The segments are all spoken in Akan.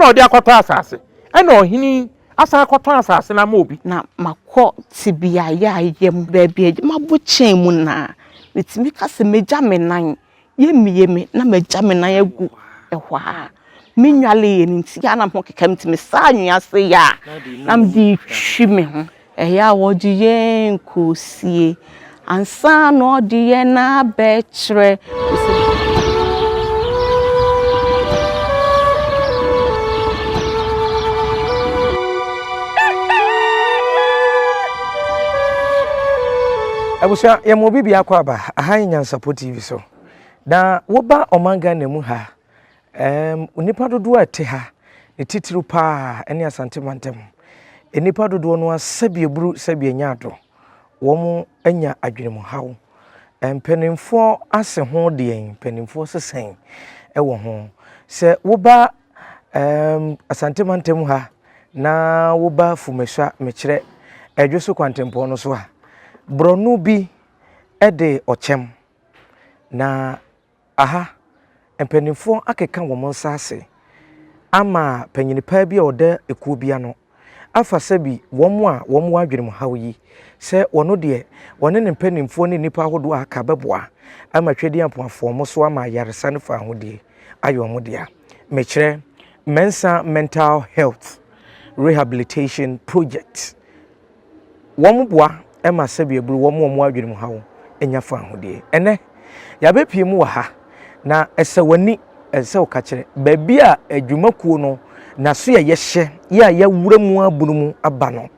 na odi akọtọ asase ena ohini asa akọtọ asase na mobi na makọ tibia ya yem baabi mabuchen mu na metimi kase meja menan yemi na meja menan agu ehwa minwale ye nti ya na ho kekam timi sa anwia se ya na mdi twi me ho eya wodi ye nkosie ansa no odi ye na bechre Abusa ya mo bibi akwa ba ahan Nyansapo TV so da wo ba omanga na mu ha unipa dodo ate ha ne titiru pa ene asante mantem enipa dodo no asabie buru sabie nyaado wo mu anya adwenemu hawo empenimfo ase ho de empenimfo sesen ewo ho se wo ba asante mantem ha na wo ba fumesha mekire edwoso kwantempo no so ha bronu bi ede ochem na aha empenifo akeka wo monsase ama panyinipa bi oda ekuo bia no afa sabi wo mu adwenem hawo se wono de wone ne mpanimfo ne nipa hodo aka beboa ama twedi ampoafo mo so ama yaresa ne fa hode ayo mo de a mekire mental health rehabilitation project wo mu boa ema sabi ebru wo mu adwenem hawo enya fa hode ene ya bepie mu wa ha na esewani esew ka kire baabi a adwumakuo no na so ye hye ya wura mu abunumu aba no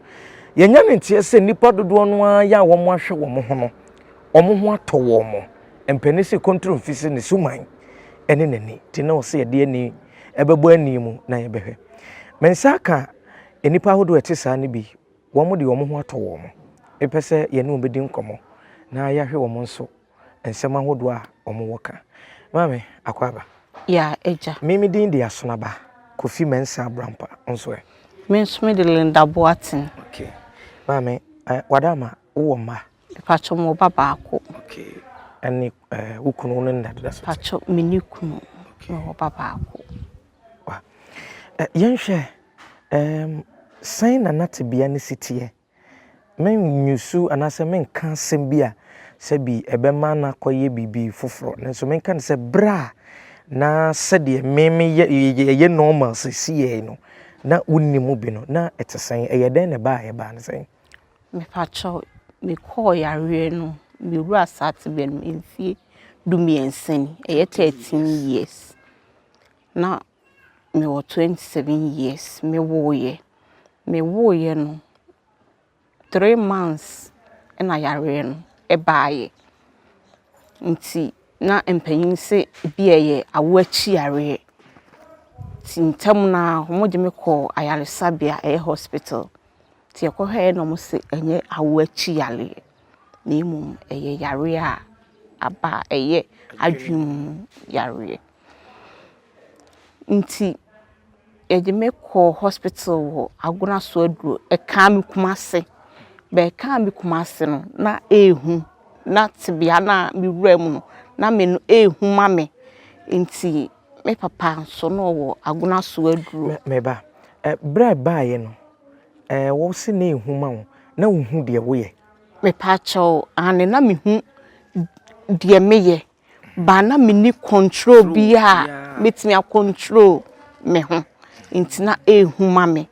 yenya ne ntie se nipa dodo no ya wo mo ahwe wo mo ho no omo ho ato wo mo empenisi control fisi ne suman ene nani ti na o se de ani ebebo ani mu na ye behwe mensaka enipa hodo etisa ne bi wo mo de wo mo ho ato wo mo epese ye ne obedi nkomo na ya hwe wo mo nso ensema hodo a omo woka mame akwaba ya eja mimi din de asonaba Kofi Mensa Brampa onso e mensumi de Linda Boatin. Okay mame wadama wo ma Pacho mo baba ako. Okay ani ukunu no ndada so Pacho minikunu mo baba ako wa yenhwe sai na natibia ne sitie men nyusu anase men kan sembia sebi ebema na koye bibi foforo nenso men kan se bra na sede meme ye normal se sie no na unnimu bi no na etesen eyeden ne ba ye ba ne sen me pacho me call yare no me ru asate be no enfie dumienseni eye 13 years na me wo 27 years me wo ye no 3 months na yare no ebaaye nti na empanyin se bieye awachi yare tintam na homoje me call ayaresabia hospital ti ekohwe no mo se enye awachi yare na imum eye yare a aba eye adwum yare nti eje me call hospital wo aguna so aduro eka me kumase be ka me kumase no na ehu na tibia na me wura mu no na me no ehu mame nti me papa so no wo aguna so aduro me ba bra baaye no wo se na ehu ma wo na wo hu de wo ye me pa cho ane na me hu de me ye ba na me ni control bia metimi a control me ho nti na ehu mame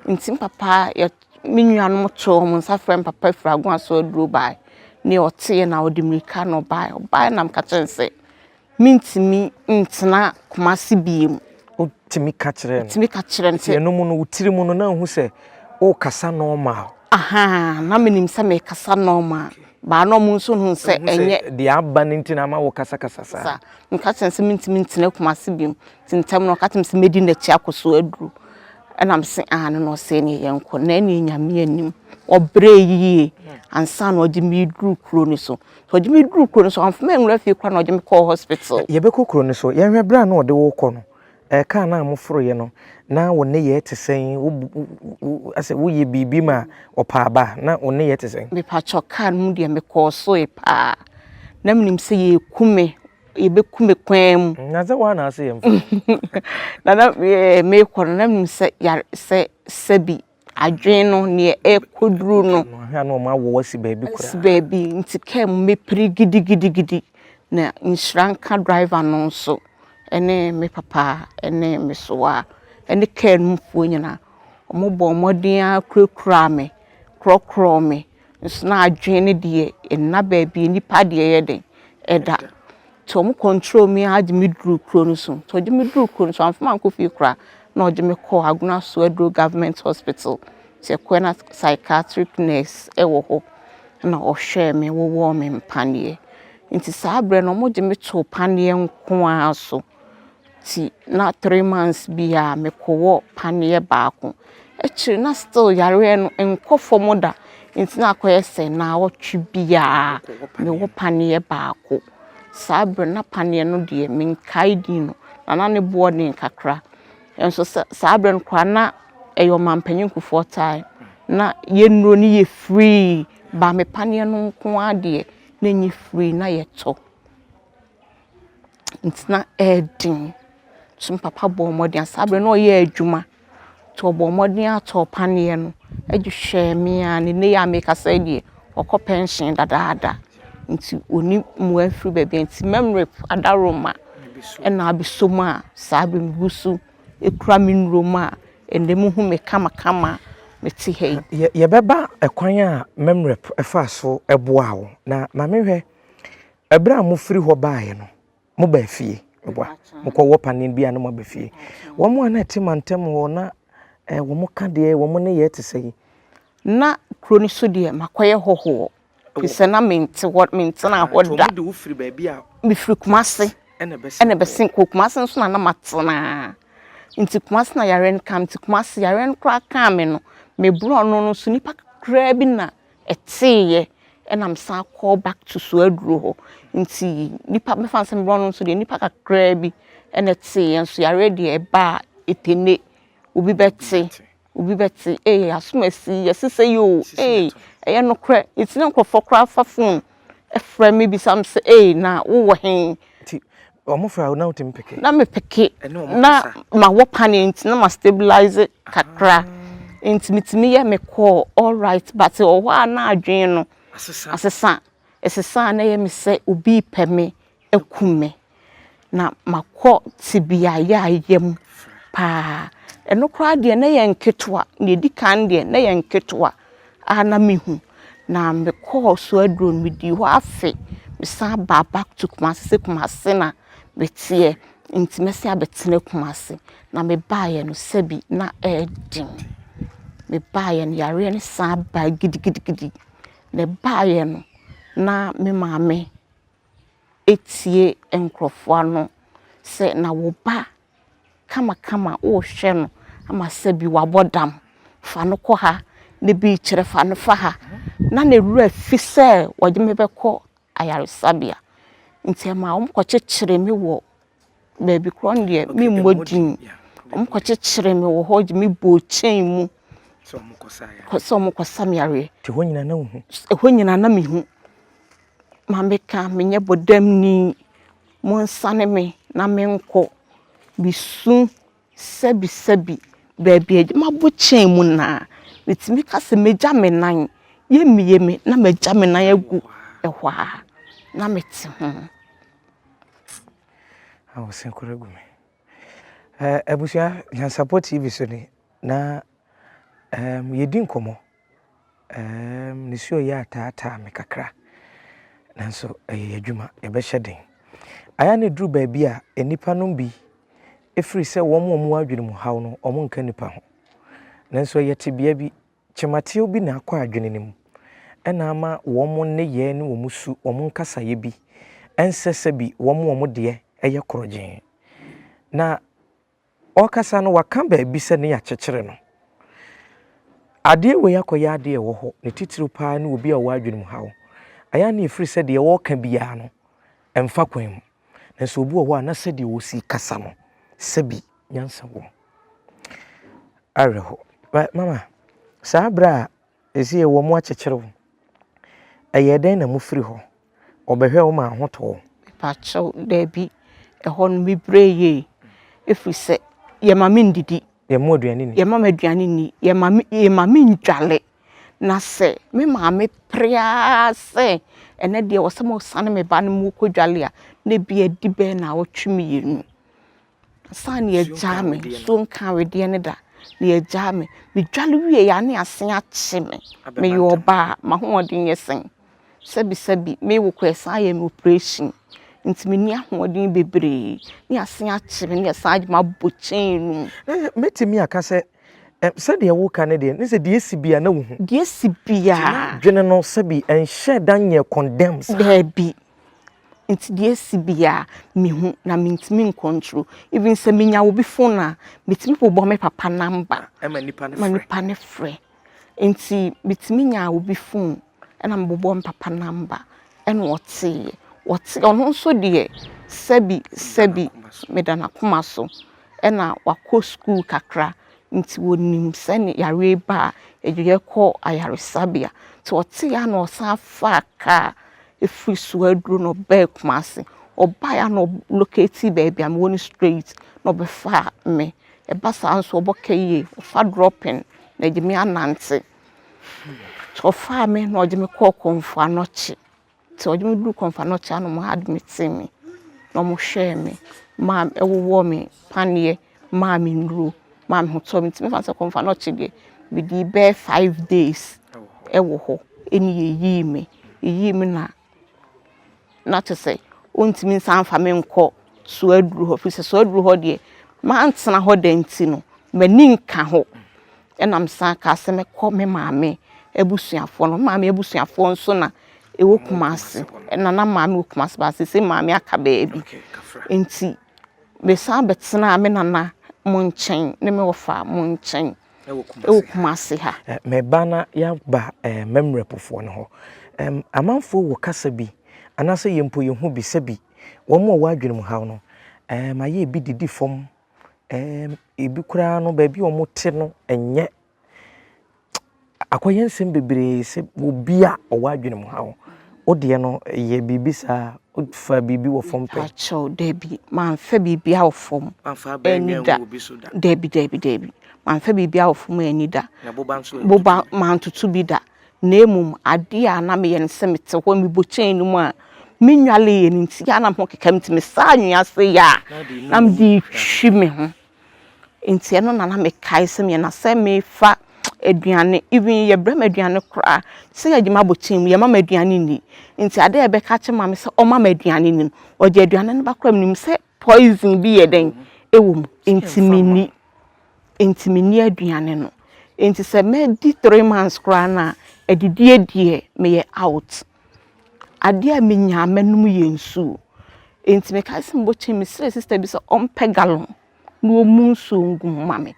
nti papa ya minnuanu mo to mo safrem papa fragwa so aduro bai ni ote na odimrika no bai na mkachense mintimi ntena kumasi biem otimi ka kire no timi ka kire nte no mu no utiri mu no na hu se o kasa normal aha na menim se me kasa normal ba no mu nso hu se enye de aba ninti na ma wo kasa sa mkachense mintimi ntena kumasi biem tintem no katem se medi na chi akoso aduru enam se no se ne yenko na ne nyame anim obre yi ansa no odi mi duru kro ni so odi mi duru kro ni so amfama nwura fie kwa na odi mi call hospital ye be kokro ni so ye hwe bra na odi wo kɔ no ka na amforo ye no na wo ne ye tesen ase wo ye bibi ma opa ba na wo ne ye tesen me pa choka mu de me call so e pa na menim se ye kume yebeku me kwam na za wa na ase yem na me kono na nim se yar se sebi adwen no ne ekoduru no ha no ma wo wasi baabi kura si baabi nti kem me pri gidi na insuranka driver no so ene me papa ene me soa ene ken mfuo nyina omo bo modin akura me krokro me nso na adwen ne de enna baabi nipa de yeden eda to mo control me age me duru kro no so to je me duru kro no so amfama kofi kra na oje me call Aguna so Adro government hospital se kwena psychiatric nurse ewo ho na ohwe me wo me mpanie nti saabre no mo je me to panie nko aso ti na 3 months bia me kowo panie baako echi na still yare no nkofo moda nti na akoyese na wotwe bia me wo panie baako saabre na panie no de me nkai di no na ne boarding kakra enso saabre no kwa na eyo mampanyin kufo time na yenro ni ye free ba me panie no nko ade na nyi free na yeto ntina edin sum papa bo modern saabre no ye adwuma to bo modern ato panie no adwhwe me a ne ya make aside okọ pension dadaada nti oni mu afri bebe nti memory adaroma ena abisoma saabre mbusu ekura minroma ende mu hu me kama meti hei ye beba ekwan a memory efa so eboa wo na ma mehwe ebra mu firi ho baaye no mo ba fie eboa mo ko wo panin bia no mo ba fie wo mo na timantem wo na wo mo ka de wo mo ne ye tesei na kroni so de makoye hoho kise na mente na hoda de wo firi ba bia mi firi kumase ene besin ko kumase so na matena nti kumase na yaren kam nti kumase yaren kra kam me no me bro no so nipa kra bi na eteye enam sa call back to Suadro ho nti nipa me fanse me bro no so de nipa kakra bi ene eteye nso yare de eba etene obi beti asumasi yesese yo eye no kra itine nkofo kra fa phone efra me bi sam se na wo hen ti omo fra na utim peke na me peke na ma wo pane nti na ma stabilize kakra intimatimi ye me call all right but o wa na adwen no asesa na ye me se obi peme ekume na makọ tibia ya ayem pa eno kra de na ye nketwa na dikan de na ye nketwa ana mehu na me call so Adro me di ho afe me sa back to Kumase na betie intimasi abetene Kumase na me baaye no sebi na edin me baaye no yare ne sa ba gidi ne baaye no na me maame etie enkrofo ano se na wo ba kama o hwe no ama sebi wabodam fa no ko ha ne bi kire fa no fa ha na ne ru afi se woje me beko ayaresabia nti ma om ko kekere me wo baby kron de mi modin om ko kekere me wo hoje mi bo chen mu so mo ko samiare ti ho nyina na hu ho nyina na me hu ma meka menye bodam ni mo nsane me na me nko bisu sebi baby ma bo chen mu na bitimi ka se meja me nan ye me na meja me nan agu ehwa na meti ho awo senkore gume ebusia Nyansapo TV so ni na yedin komo ni sio ya tata me kakra nanso adwuma ebe hyeden aya ne dru ba bia enipa no bi efiri se wo mo adwene mu haw no omo nka nipa ho nanso yete bia bi chemate obi na akwa adwene ne mu ena ama wo mo ne ye ne wo musu wo mo nkasa ye bi ensese bi wo mo de eye korojen na okasa no waka ba bi se ne ya kyekere no ade we yakoya ade wo ho ne titiru pa ne obi a wo adwene mu haw aya ne efiri se de wo ka bia no emfa kwan mu nanso obi wo na se de wo si kasa no sebi nyansa wo areho mama sabra esi e wo mo akyekere wo eye den na mu firi ho obehwe wo ma hoto pacho debi ehon mi breye efrise ye mama ndidi ye mo aduane ni ye mama aduane ni ye mama ndwale na se me mama pria se ene de wo se mo sane me ba no mo kodwale a na bi adi be na wo twimi yenu sane ye jame so nka wede ne da na ye jame me dwale wie ya ne asen ache me yo ba ma ho odin yesen sebi me wo kwesa ye me operation ntimi ni ahodin bebre ni asen ache me ni asan ma bochen metimi aka se de wo ka ne de se de esibia na wo hu de esibia dwene no sebi enhye dan ye condemns baby nti de esibia me hu na mentimi control even se menya wo bi phone na metimi bo me papa number ma nipa ne frɛ nti metimi nya wo bi phone na mbobɔ papa number ena wote ono nso de sebi medana koma so ena wakɔ school kakra nti wonim sɛne yare ba ejye kɔ ayaresabia to wote ya na osan fa ka efri so aduro no ba kumase oba ya no locate baby am woni straight no be fa me e ba sa nso obokaye fa dropping na ejimi anante so fa me na ojimi kɔ konfa nochi ti ojimi du konfa nochi anu mo admit me no mo share me ma ewo me panie ma me nru ma me hoto me ti me fa se konfa nochi de bi di be 5 days ewo ho eni yi me na to say ontimi san fa me nko so aduru ho fi se so aduru ho de ma ntena ho danti no mani nka ho enam san ka se me kɔ me maame ebusuafo no maame ebusuafo nso na ewo kumase na maame wo kumase ba se maame aka baabi enti me san betena me nana mo nkyɛn ne me wofa mo nkyɛn ewo kumase ha me bana ya ba memrepofo no ho amanfo wo kasa bi anase yempo yehu bi sebi wo mo wa adwene mu ha no ma ye bi didi fom ebi kura no ba bi wo mo te no enye akoyensem bebre se obia o wa adwene mu ha o de no ye bibisa o fa bibi wo fom pe acho debi man fa bibi a wo fom anfa ba nwa wo bi so da debi man fa bibi a wo fom anida na boba man tutu bi da na emum ade a na me yen se mete ho mi bochen ni mu a minwale ye nti ya na ho kekam ti me sa anwa se ya na me di hwi me ho nti eno na me kai se me na se me fa aduane even ye brem aduane kra se ya gima bochen mu ye mama aduane ni nti ade e be ka che mama se o mama aduane ni o je aduane ne ba kra nim se poison bi ye den ewum nti mini aduane no nti se me di 3 months kra na edidie me ye out ade a menya manum ye nsu enti me ka se mbochen me sister bi se ompe galon no omu nsu ngum mame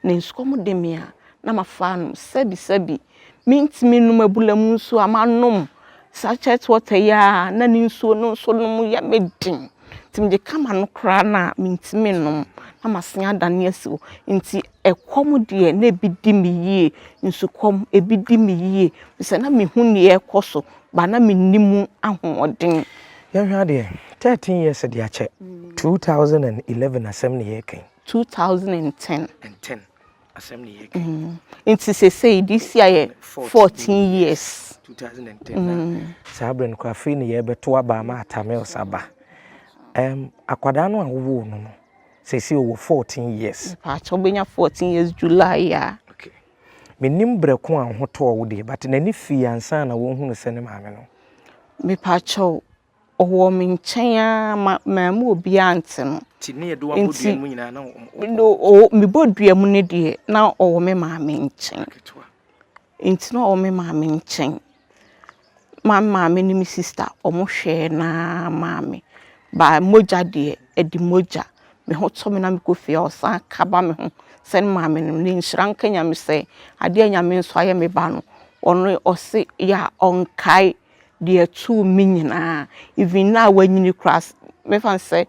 na nsukom de me a na mafanu sebi mintimi num abulamu nsu amanom sachet water ya na ni nsu no so no ya medin timje kama no kra na mintimi num na masen adane asiwo nti ekom de na ebidi mi yie nsukom ebidi mi yie se na mehu ne ekoso ba na menimu ahoden ya hwa de 13 years de ache 2011 asem ne yeken 2010 assembly yeken nti say this year 14 years 2010 sabren kwa fi ne ye beto aba ma atame osaba akwada no awo no say over 14 years pa chobenya 14 years July ya okay menim breko an hoto wo de but nani fi ansa na wo hunu se ne maame no me pa cho owo me nkyɛn ma mu obi ante no ti ne do abodua mu nyina na o me bodua mu ne de na owo me maame nkyɛn enti na owo me maame nkyɛn maame ni mi sister omo hwɛ na maame ba moja de edi moja me hoto me na me kofi o san kaba me ho sen maame no ne nshranka nya me sɛ ade anya me nso aye me ba no ono ose ya onkai de tu mi nyina even na wanyini class me fan say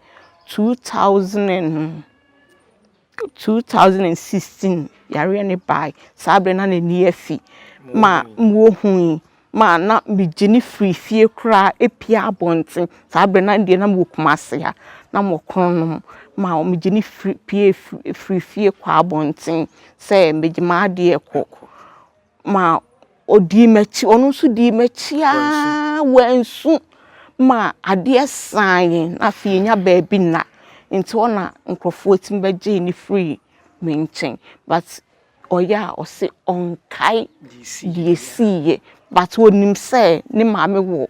2016 yare ne bai sabre na ni afi ma wo hu ma na me free fie kra Appiah abonten sa abre na de na mo kumase ha na mo krono ma me gini free fie kwa abonten se me gima de ekọ ma odi mechi onu nso di mechi a wansu ma ade san na fie nya ba bi na nti ona nkrofo timbeje ni free menchen but oya o se onkai die siye but wonim say ni maame wo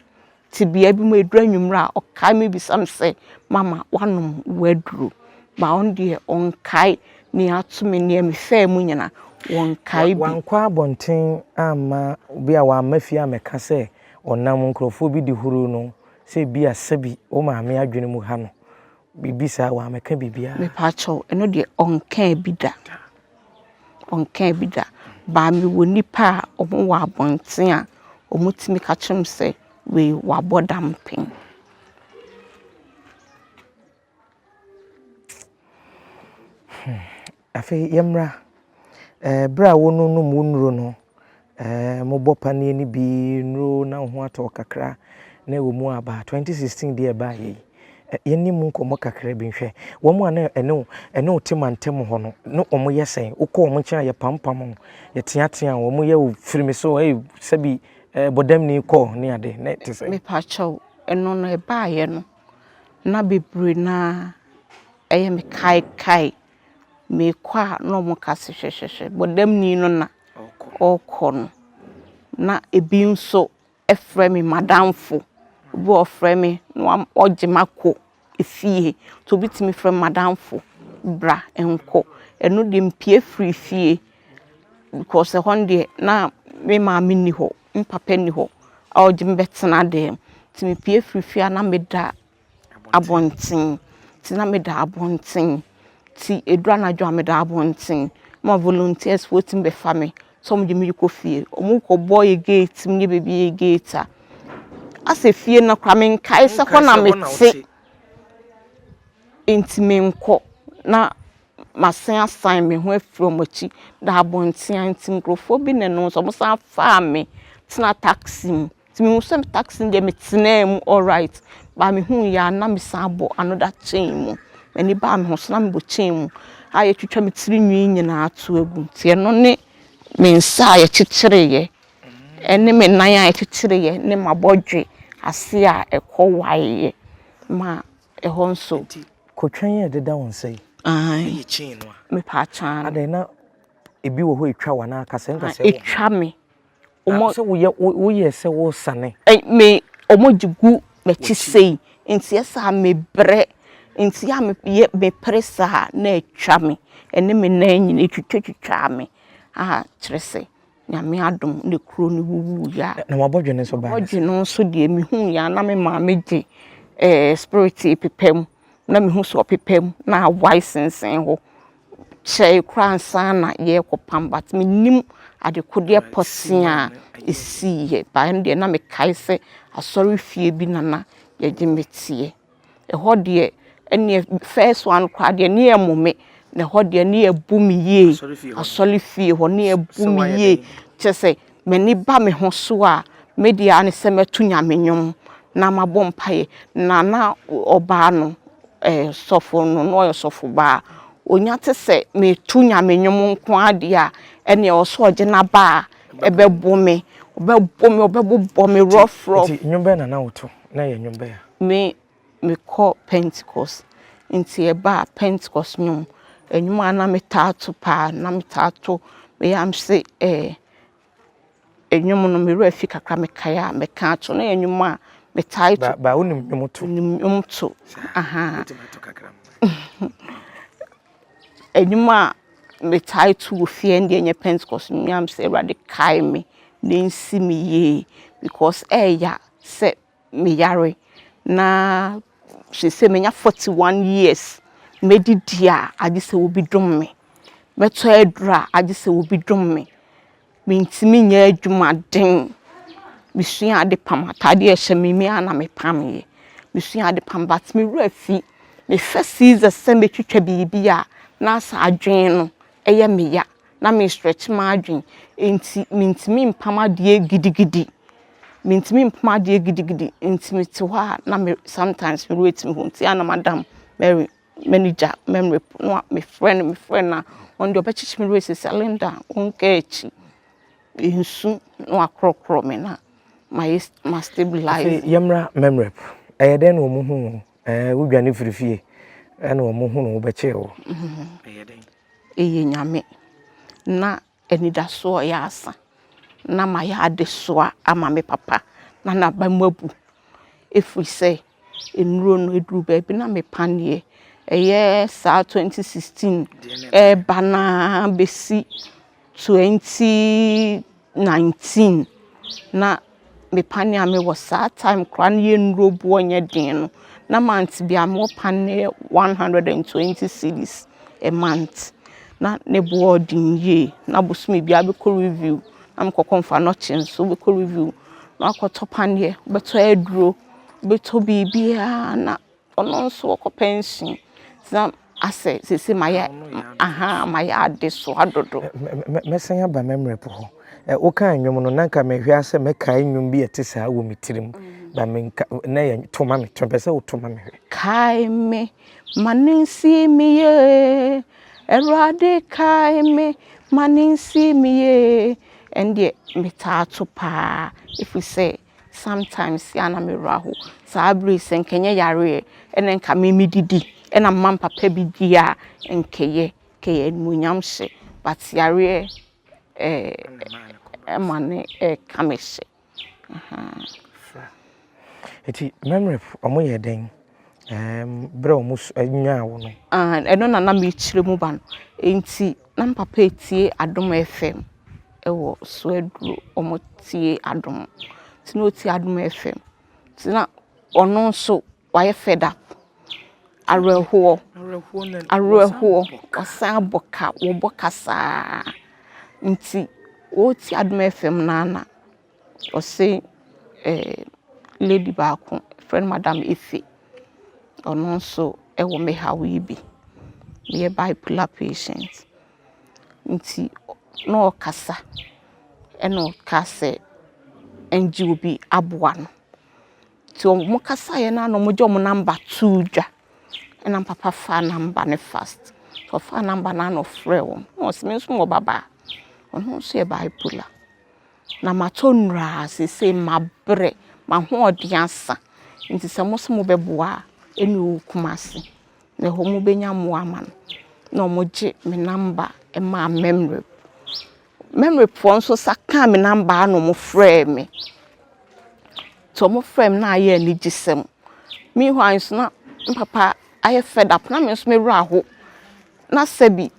tibia bi mo edura nwumra o kai me bisam say mama wanom waduro ba on de onkai ni atumi ni me fa mu nyina wonkai bi wankwa abonten ama bi a wa mafia ameka say onam nkrofo bi di huru no say bi asabi o maame adwene mu ha no bibisa wa meka bibia me pa cho eno de onkai bi da ba mi woni pa omo wa abonten a omo timi ka chem say we wa bodamping afi yemra bra wonu no mu nuro no mo bopa ne ni bi nuro na ho ato kakra na wo mu aba 2016 de ba ye yeni mu nkomo kakra bi nhwe wo mu ana ene otimantem ho no omo yesen ukọ omo kyan ye pampam ye teatea wo mu ye firimi so sabi bodam ni ko ni ade na te say me pa cho eno no e ba ye no na bebre na eye me kai me kwa no mo kase hwehwehwe bodam ni no na okọ no na ebi nso efre me madamfo bo ofre me no ogimako efie to bitimi frɛ madamfo bra enko eno de mpie free fie because honde na me maame ni ho mpapa ni ho a ogim betena de timi pie free fie na me da abonten ti na me da abonten ti edura na dwa me da abonten ma volunteers wotim be fa me so mo gimi ko fie omo ko boy gate me baby gate a ase fie na kwa me nkai se ko na mete intime nko na masen asan me ho afro mochi da abonten antim grofo bi ne no so mo san fa me tena taxi ti me so taxi de me tena mu all right ba me hu ya na me san bo another chain mu ani ba me ho so na me bo chain mu aye twetwa me tiri nwi nyina ato agu tie no ne me nsa ya chichireye ene me nan ya chichireye ne mabodwe ase a ekowaye ma ehon so kotwan ye deda won sei ai chain no me pa chan ade na ebi wo ho etwa wana akasa nkasa etwa me omo so wo ye se wo sane me omo jigu me chisei nti esa me bre nti ya me presa na etwa me ene me nan nyina twitwa me kyerese nyame adom ne kuro ne wuwu ya na mabodwe ne so ba bodwe no so de mi hu ya na me ma me di spirit pepem na me hu so pepem na waisensen ho chei kransa na ye kopam but me nim adekode posia esiye ba nde na me kaise asori fie bi nana ye gimetie ho de ene first one kwa de ne emome ne ho de ne ebumi ye asori fie ho ne ebumi ye chese me ni ba me ho so a media ne se metu nyamenyom na mabom paye na oba no sofo no no sofo ba onya te se me tu nyamenyom nko ade a ene oso oje na ba ebebo me obebo me rough nyumba na woto na ye nyumba ya me call Pentecost nti e ba Pentecost nyum enyuma na metatu pa na metatu me am say enyum no me refi kakra me kaya me ka to na enyuma me title ba unim nyumto aha enyuma me title fi ende enye Pentecost me am say rade kai me nensi me ye because ya se me yare na she say me nya 41 years me didia agi se obi dum me meto edura agi se obi dum me ntimi nya adwuma den misua ade pam atade e hye me ana me pam ye misua ade pam but me rafi me fesize se me twetwa bibia na sa adwen no eye me ya na me stretch ma adwen enti ntimi mpam ade gidigidi mintimi mpama de gidigidi intimate wa na me sometimes me wait me hunti ana madam Mary manager memory no me friend na on the obechichi me race cylinder onka echi insu no akrokro me na my stabilize yamra memory den wo mu hu wo dwane firifie na wo mu hu no obeche wo den nyame na enidaso ya asa na ma ya adesoa ama me papa na ba mabu efri say enuro no eduru ba bi na me panie sa 2016 bana besi 2019 na me panie ame was sa time kran ye nuro bo onye den no na month bia me panie 120 cedis a month na ne bo din ye na bosumi bia be ko review am ko konfa no chen so be ko review na ko topanie beto eduro beto bibia na ono so ko pension sam ase sese maya maya ade so adodo mesenya ba memory po ho wo kan nwom no nanka mehwe ase mekai nwom bi etisa wo mitirim ba menka na ye toma me pese wo toma me kai me maninsi mi ye erade kai me maninsi mi ye and the metatu pa if we say sometimes yana me raho sabri sen kenye yare enen ka me didi ena mam papa bi dia enkeye keye munyamhye but yare emane kamehye eti memory omoye den bra omus anya wo no eno na me chire mu ban enti na papa etie adom fm ewo soedru omotie adom tino tie adom fm tina ono so waye fed up areho osan boka wo boka sa nti o tie adom fm na o say lady baako friend madam Ife ono so ewo me hawi bi me bipolar patient nti no kasa eno kase enji obi aboa no ti mo kasa ye na no mo jo mo number 2 dwa ena papa fa number ne fast so fa number na no frɛ wo no se me so mo baba ono so ye bipolar na matonra se mabre ma ho odiansa nti se mo so mo beboa enu kumase na ho mo benya mo ama no mo je me number e ma memory phone so saka me number no mo frɛ me to mo frɛ me na aye ani gisem me hwan so na papa aye fed up na me so me wura ho na sabi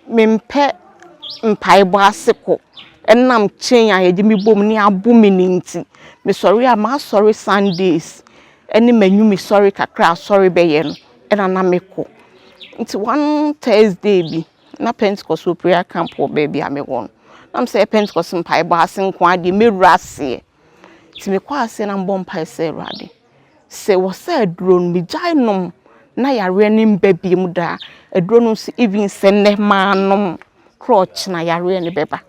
me mpe mpaibo aseko enam chen aye me bom ni abo me ninti me sorry ama sorry Sundays eni manyu me sorry kakra sorry beye no ena na me ko nti one Thursday bi na Pentecost prayer camp o baby ame won am say Pentecost mpaibo asenko ade me rase ti me kwa ase na mbom pai se rade se wo se drone mi jainom na yare ni mbabi mu da drone so even se ne manom crotch na yare ni beba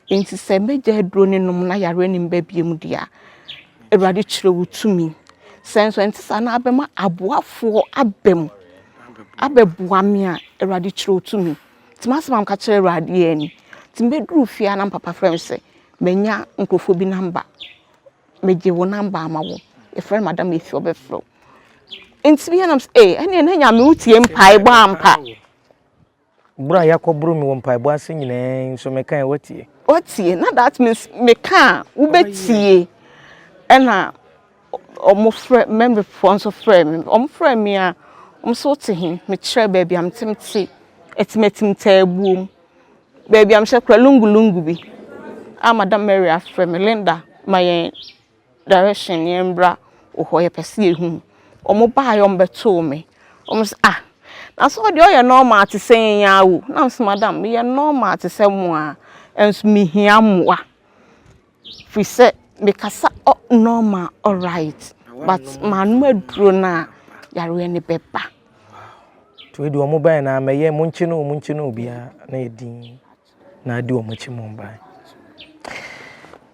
enti se meje drone nom na yare ni mbabi mu dia erade kire wutumi senso enti sana abema aboafo abem abebua me a erade kire wutumi ti masem ka kire erade ani ti mbeduru fia na papa frem se menya nkofo bi number meje wo number amawo e friend madam Ife obefro enti bi na ene na nya me utie mpai gba ampa bra yakoburu mi wo mpai gba ase nyina so me kan watie na that means me kan wo betie ena omo friend member sponsor friend omo friend me a omo so te hin me kire baby am temte etimetim tabuom baby am shekra lungu bi madam Mary afre me Linda my direction yembra ohoye pese ehu omo ba yo mbeto me omo na so de oye normal te sen ya wo na so madam me ye normal te se mo a enso me hia moa fi se me kasa normal all right but manu aduro na yare ne beba to edu omo ba na me ye munchi no bia na edin na adi omo chi mo ba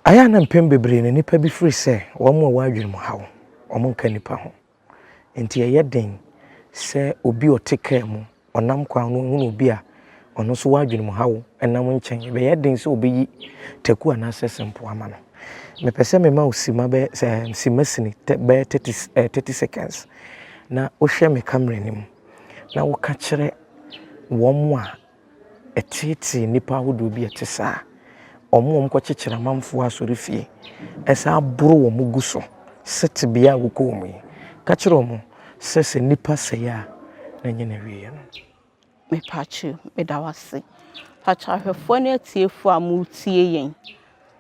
aya na mpem bebre ne nipa bi free se wo mo wa adwene mu hawo o mo nka nipa ho enti ye den se obi o teka mu onam kwa no hu obi a ono so wa adwene mu hawo enam nchen be ye den se obi yi taku ana sesempo ama no me pese me ma osima be simasini be 30 seconds na wo hwe me camera nim na wo ka kire wo mo a etiti nipa hodo bi etesa omo ko kyekyere manfo asori fie esa aburo wo muguso set bia wo ko mu ka kire omo sese nipa seya na nyene wiye no me pachu me dawase pacha hwefo na atiefo a mu tie yen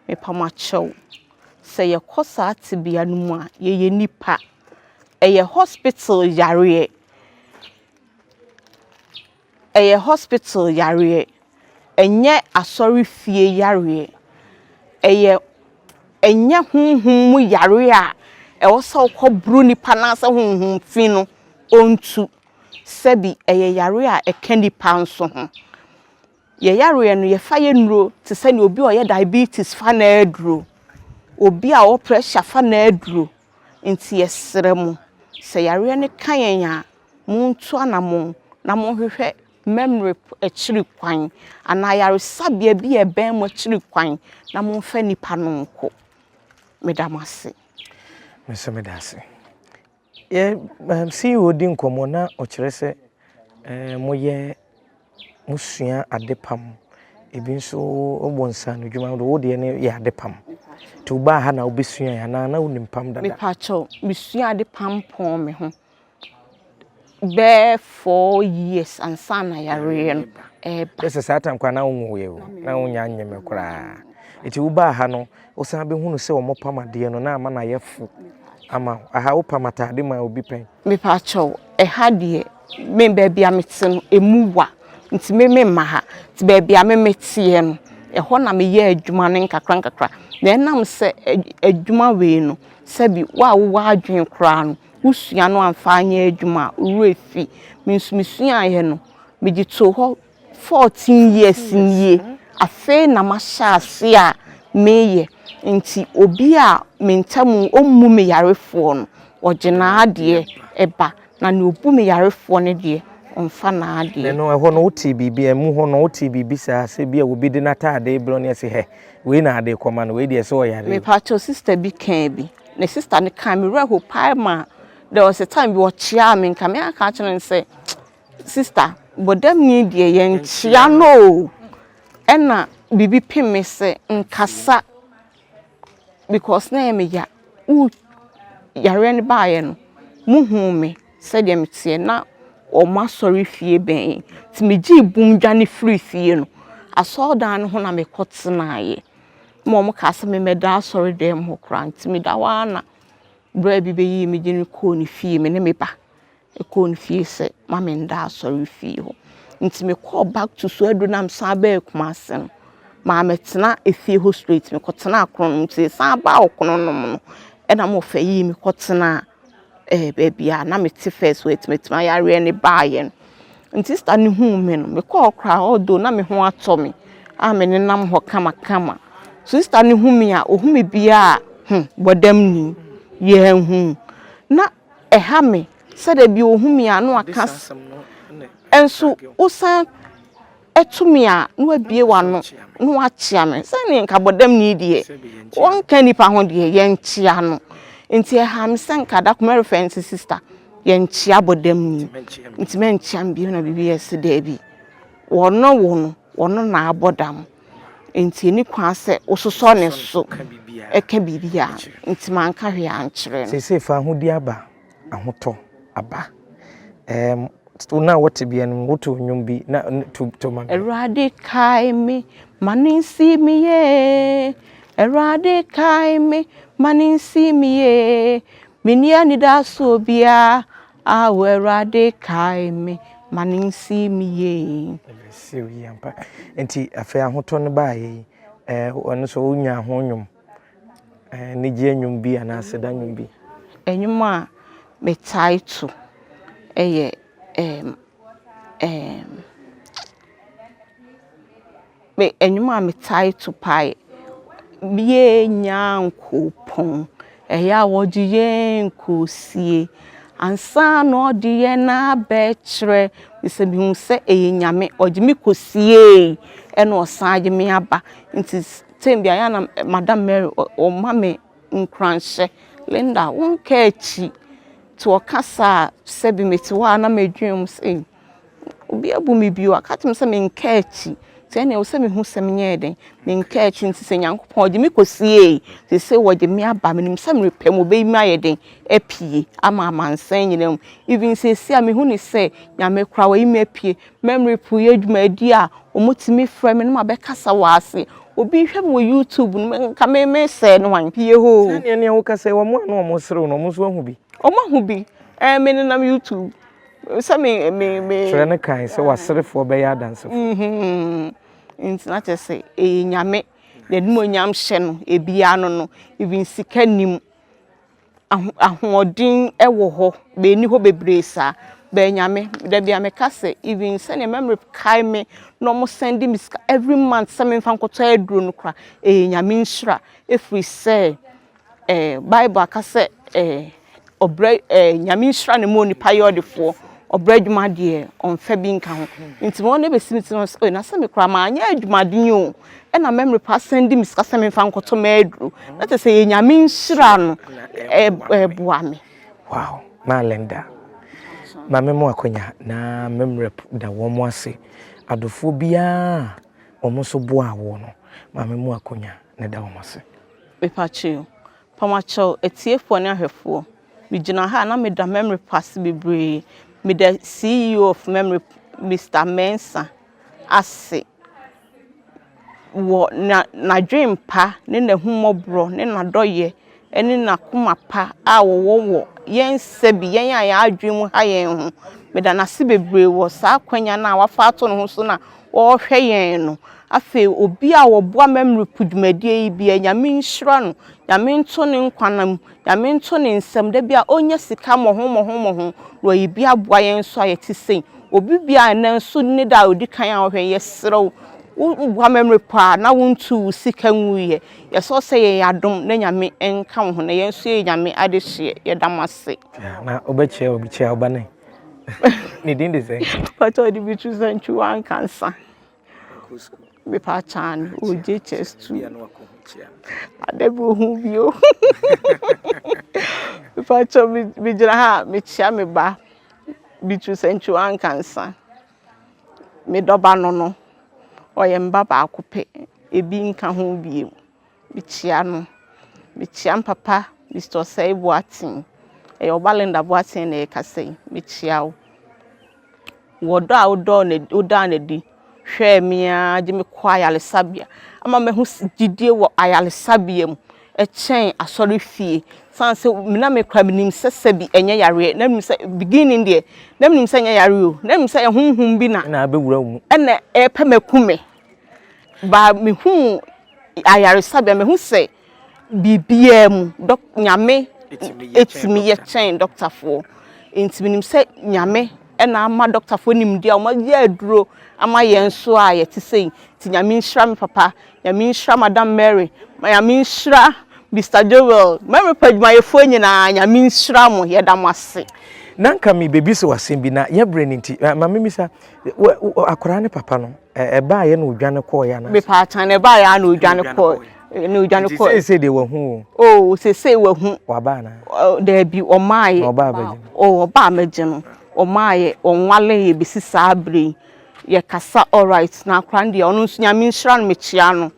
me pamachew se ye kosa atibia no mu a ye nipa eye hospital yare enye asori fie yare enye hunhun mu yare a ewo se ko bru nipa na se hunhun fi no ontu sebi eye yare a eka nipa nso ho ye yare no ye fa ye nuro te se ne obi o ye diabetes fa na aduro obi a o pressure fa na aduro nti yesere mu se yare ne kan yen a muntu anamon na mo hwehwe memory echiri kwan ana yare sabia bi e ben mo echiri kwan na mo fa nipa no nko medamase mese medase ye see odi nkomo na o kire se moye musua adepam ebi nso obonsa no dwuma do de ne ya adepam to ba ha na obesua ya na unimpam dada me pacho misua adepam pon me ho be 4 years and sana yare no ese satan kwa na onwo o na onya nyeme kura eti wo ba ha no o san be hunu se o mopamade no na ama na yefu ama aha wo pamatade ma obi pen me pacho ha de me ba bia mete no emuwa nti me ma ha ti ba bia me mete no ho na me ye adwuma ne nkakra na enam se adwuma we no se bi wa adwen kra no usua no amfa anya adwuma urefi misua ye no me gito ho 14 years nie afi na ma shaase a meye nti obi a mentamu ommu me yarefo no ogena ade eba na ne obu me yarefo ne de onfa na ade no ho no uti bibia mu ho no uti bibisa se bia obi de natade bro ne se he we na ade koma no we de se o yare me pacho sister bi kan bi ne sister ne kan me reho pai ma there was a time we chia me nka me aka chene say sister bodam ni de yen chia no ena bibi pim me se nkasa because na me ya u yare ne baaye no muhu me se de metie na o ma sorry fie ben ti me gi bum dwane free fie no aso dan ho na me kotena ye mo ka se me meda sorry dem ho kran ti me da wa na bra bi be yi me gini ko ni fie me ne me ba e ko ni fie se ma me nda sorry fie ho nti me call back to so adu na msa ba Kumase no ma metena efie ho straight me kotena akron nti san ba okono no no e na mo fa yi me kotena bebia na me ti first wait metima yare ne baaye nti sister ne hu me no me call kra odo na me ho ato me a me ne nam ho kama sister ne hu me a ohu me bia bodam ni ye hu na ha me se da bi ohu me a no aka enso usan etumi a no abie wano no achia me se ne nka bodam ni die won ka nipa ho die ye nchia no nti ha me se nka da kuma reference sister ye nchia bodam ni nti me nchia mbi na bibi yes da bi wono na abodam nti ni kwa se ososo ne so eka bibia nti man ka hwe ankyere no se fa ho di aba ahoto aba na what be and what to be na to man erade kai me maninsi mi ye erade kai me maninsi mi ye minia ni da so bia a erade kai me maninsi mi ye se wi ampa enti afa ahoto no ba ye ono so onya ho nwum ni je nwum bi ana aseda nwum bi enwum a me title eye me enwuma me title pai Ye nyankopon eya wojiye nkosie ansa no de na betre se bi hu se nyame ogimi kosie ena osaje me aba nti tembia ya na madam Mary o mame nkranhye Linda wonka achi to okasa se bi meti wa na medwum se obi abu mi bio akatim se me nka achi tene o se me hu se me nyeden me nka achi nti se nyankopon ogimi kosie se wogimi aba me nim se me repem obi mi ayeden apie ama amansan nyinam even se sia me hu ni se nyame kra wa imi apie memory pu ye dwumadi a omotimi frɛ me no ma be kasa wase obi hwɛ mo YouTube no ka me se no wan pie ho ne ne wo kasa wo mo na mo sere no mo so ahu bi hu bi me ne nam YouTube se me sere ne kan se waserefo be ya dansefo ntina te se nyame de mo nyam hye no ebia no even sika nim ahoodin ewo ho be ni ho bebre sa be nyame da bia me kase even se ne memory kai me no mo send me every month se me fan koto aduro no kra nyame nshira efri se bible akase obre nyame nshira ne mo ni payodefo obradwuma de onfa bi nka ho nti mo ne besimiti no na se me kra ma anya adwumaden o na memory pa send me se me fan koto maduro na te se nyame nshira no boa me wow na Linda ma memo akonya na memory da wo mo ase adofo bia omo so boa wo no ma memo akonya na da wo mo ase bepachi pamacho etiefo ne ahwefo bigina ha na me da memory pass bebre me the CEO of memory Mr. Mensa ase wo na dream pa ne na humobro ne na doye eni na kuma pa a wo yen sebi yen ya adwem ha yen ho me da na se bebre wo sa kwanya na wafa ato no ho so na wo hwe yen no afi obi a wo boa memory pudumade yi bia nyame nshira no nyame nto ne nkwanam nyame nto ne nsem da bia onya sika mo ro yi bia boa yen so ayeti sen obi bia na nso ne da odi kan a wo hwe yesrew wo memory pa na wontu sika nwuye yeso se ye yadom na nyame enka ho na yenso ye nyame adehye ye damase na obi chia obane ni din de say pato di bitu sanchu an kansa be pa chan oje chest adebu hu bio pato bi jira ha me chia me ba bitu sanchu an kansa me doba no oye mba ba akupe ebi nka ho biem bichia no bichia papa Mr. Saibu atin Obalinda Boatin na ekase bichia wodo a wodo na di hwe mia je me kwa yalesabia ama me hu gidie wo ayalesabia mu echen asori fie sanse mina me kwa minim sese bi enye yare na minim se beginning there na minim se enye yare o na minim se ehunhum bi na abewura mu ena epe mekume ba me hu ayaresabia me hu se bibia mu dok nyame etimi ye chen doctor fo intiminim se nyame ena ama doctor fo nim dia o ma ye aduro ama ye nso a ye ti sei ti nyame nshira me papa nyame nshira madam Mary nyame nshira Mr. Joel Mary paduma ye fo nyina nyame nshira mo ye damase nanka mi bebi so wasem bi na ye brainti ma memisa akora ne papa no eba ye no odwane ko ya na me pa chan eba ya na odwane ko no odwane ko se de wahu o se wahu waba na there be omaye oba meje no omaye onwale ye bisi sabre ye kasa alright na akora ndi onu nso nyame nshira no mechia no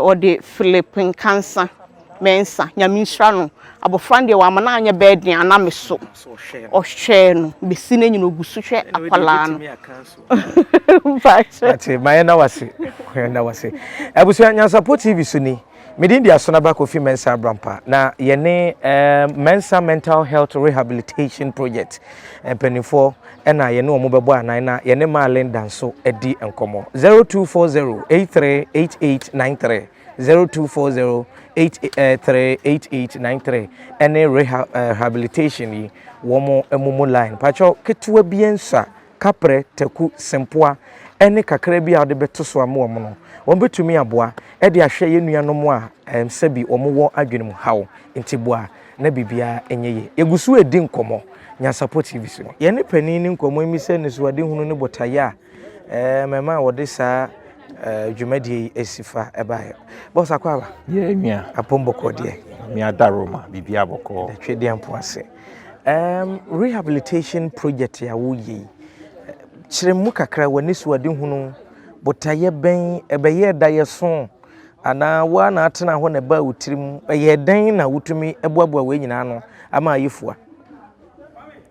ode Philippine cancer mensa nyame nshira no abofra ndi wa mana anya bed ana me so o hwe no bisi na nyina ogusu hwe akwala no ati mayena wase abusu Nyansapo TV suni medin dia sona ba Kofi Mensa Brampa na yene Mensa Mental Health Rehabilitation Project penifo na yene omo bebo anan na yene ma Linda so edi enkomo 0240838893 0240838893 ene rehabilitation yi womo emumu line pacho ketua biensa kapre teku sempoa ene kakra bi a de beto so amo mo no won betumi aboa e de ahwe ye nuanom a sebi omo adwene mu hawo nti boa na bibia enyeye egusu edi nkomo Nyansapo TV so ye ne pani ni nkomo emi se ne so ade hunu ne botaya mema wode sa dwumadi esifa ebae boss akwaba ye nua apomboko de mi adaroma bibia boko twede ampo ase rehabilitation project ya wo yi chiremu kakra wani so ade hunu botaye ben ebeye da yeso ana wa na atena ho ne ba utirim eye dan na wutumi eboaboa we nyina no ama ayefua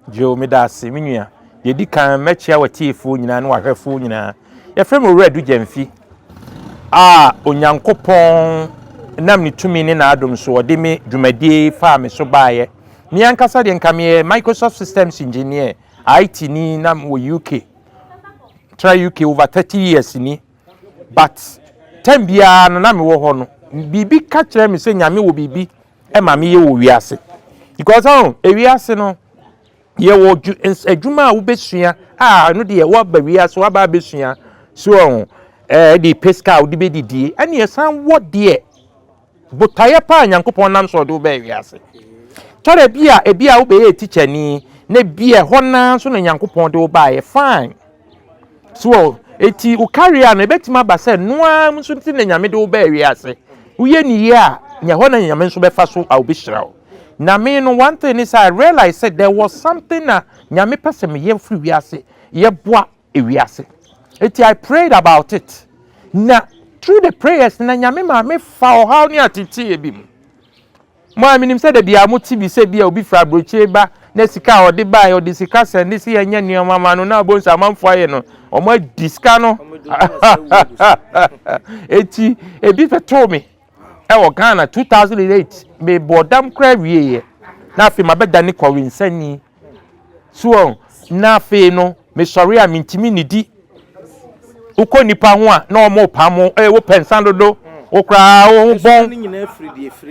jo me da se menua ye di kan mechia watiefo nyina no ahwefo nyina ye frem owuradu jamfi onyankopon nam ni tumi ne na adom so ode me dwumadie fa me so baaye mi ankasa de nkame Microsoft Systems Engineer IT ni nam wo UK try UK over 30 years ni but tembia na me wo ho no bibi ka kire me se nyame wo bibi e ma me ye wo wiase because wiase no ye wo adwuma a wo besua no de ye wo ba wiase wo ba besua so the pesca wo de be didie ene ye san wo de botaye pa nyankopon nam so do ba wiase tore bia wo be ye teacher ni na bia hona so na nyankopon de wo ba ye fine so eti u carry an ebetima ba se noa mso nti na nyame de wo ba wiase wo ye ni ye a nya hona nyame nso be fa so a wo be hyira na me no one thing is I realized said there was something na nyame pese me ye free wiase ye boa wiase eti I prayed about it na through the prayers na nyame ma me fa o how ni atiti e bi mo aminim said bia mo ti bi se bia obi fra broche ba na sika o de ba o de sika se ni se enya ni mama no na bonsa amanfo aye no o ma diska no eti e bi fe to me e wo Ghana 2008 me bodam kra wieye na afi mabeda ni kwa winsani so na afi no me sori a mintimi nidi uko nipa ho a na omo pamo wo pensandodo wo kra wo bon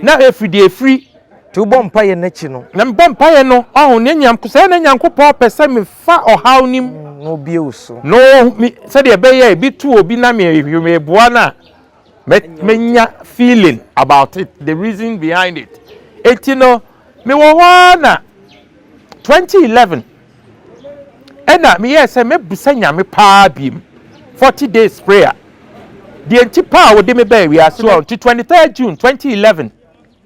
na efri to bom paye na chi no na bom paye no ne nyam ko se na nyankopon pese me fa ohaw nim no bie so no mi se de be ye bi tu obi na me boa na menya feeling about it, the reason behind it. Etino me wo na 2011 ena me yes me busa nyame pa bim 40 days prayer. The antipa wo de me ba wi aso on 23 June 2011.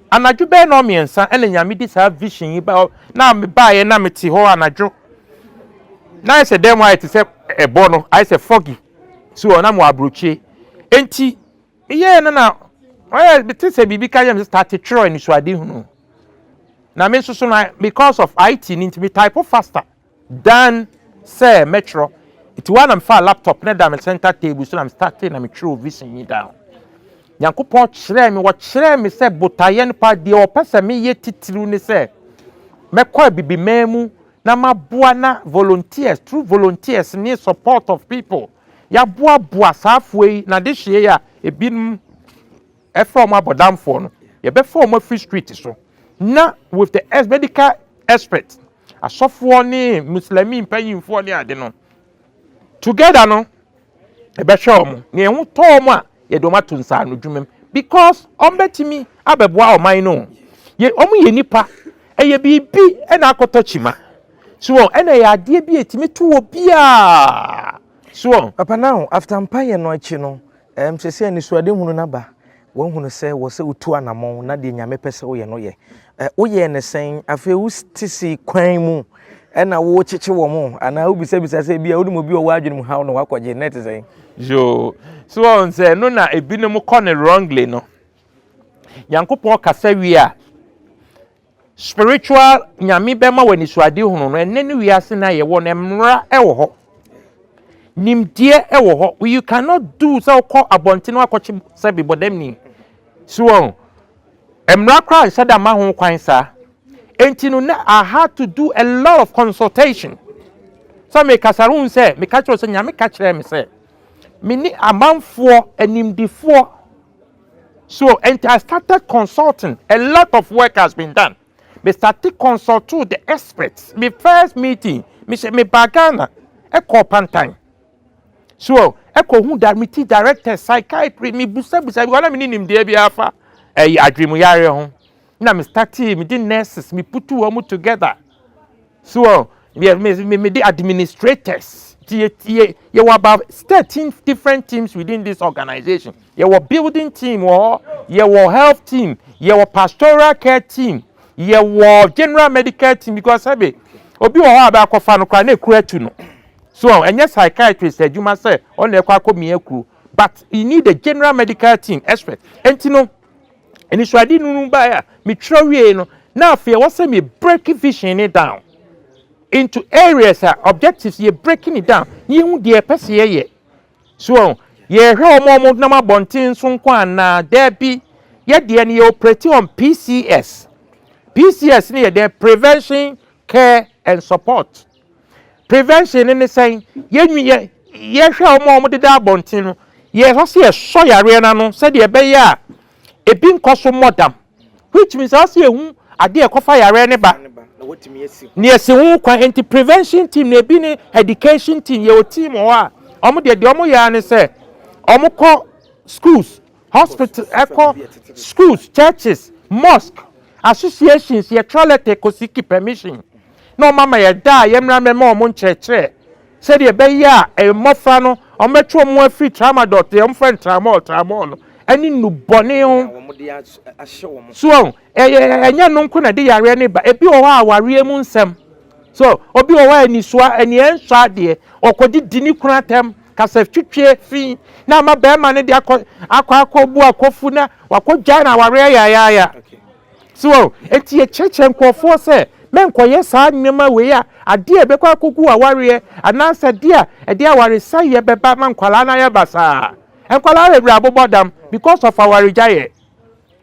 Anadwo be no me ensa ena nyame di sa vision yi ba na me ba ye na me ti ho anadwo. Na say dem why it say ebo no I say foggy. So na mo abrochie. Enti yeah, no. But this baby can start to try and so I didn't now, because of IT need to be type of faster than say Metro. It's one I'm far laptop, net damn center table, so I'm starting I'm true vision down. Yankupon chere me what chere me say botayen pa de o pesa me ye titiru ni say me kwa bibi memu na maboa na volunteers through volunteers need support of people. Ya boa safwe na this year ebin from abodam for no ye be form free street so na with the medical experts asofo ni muslimi mpanyimfo ni ade no together no e be show mo ne hu to mo a ye do mato nsa no dwumem because ombetimi abeboa oman no ye omo ye nipa ye bibi e na akoto chima so e na ya ade bi etimi to obia so papa now after mpaye no achi no sese ni suade hunu na ba won hunu se wo se utu anamon na de nyame pese wo ye no ye wo ye ne sen afa wo stisi kwan mu na wo chichi wo mo ana wo bisa se bia wo mo bi wo adwene mu ha no wakoje net sen jo so on say no na ebinom corner wrongly no yankopon kasa wi a spiritual nyame be ma wani suade hunu no enne ne wi ase na ye wo ne mra e wo ho nimdie e wo ho you cannot do so call abonti no akochi sabi bodem ni so emra cry said am ho kwan sa enti no na I had to do a lot of consultation so me kasarun say me ka kire so nyame ka kire me say me ni amanfo animdifo so and I started consulting a lot of work has been done me started consult to the experts me first meeting me say me bagana e call pantan So eko hu that me director psychiatry me busa because na me nim de bia fa adwemu yare ho na me start me di nurses me put them together. So me the administrators. You were about 13 different teams within this organization. You were building team, you were health team, you were pastoral care team, you were general medical team because obi wo about kofa no kwa na ekura no. So and yes psychiatrist said you must say on the kwa komi ekuru, but you need a general medical team expert. Entino and it's ready no ba me try no. Now if you want say me break vision it down into areas objectives you're breaking it down you the person here so you hear more na bontin so kwa na there be ye de you operate on PCS near the prevention care and support prevention in the saying ye hear more de da bontin no ye so say so yare na no said e be ya e bin koso modam which means also hu ade e kofa yare ne ba near Sewu anti prevention team, ne be education team, your team or the Domo Yan say, Omoko schools, hospitals, echo schools, churches, mosque, associations, your toilet ekosiki permission. No, Mamma, ya die, Yemra Mon church. Said ye be ya a mofano or metro more free tramadol, the friend tramol. Any new bonnet so enya no nkuna de yare ne ba ebi o ha aware mu nsem so obi o wa ani soa ani enso ade okodi dini kuna tem kasa twitwe fi na ma be ma ne de akọ akofu na wakọgya na aware ya so eti cheche nkofo se men koye sa nnema we ya ade e be kwa kogu aware anansa de a ede aware sai ye beba man kwala na ya basa enkwala we bra bobodam because of our rejaye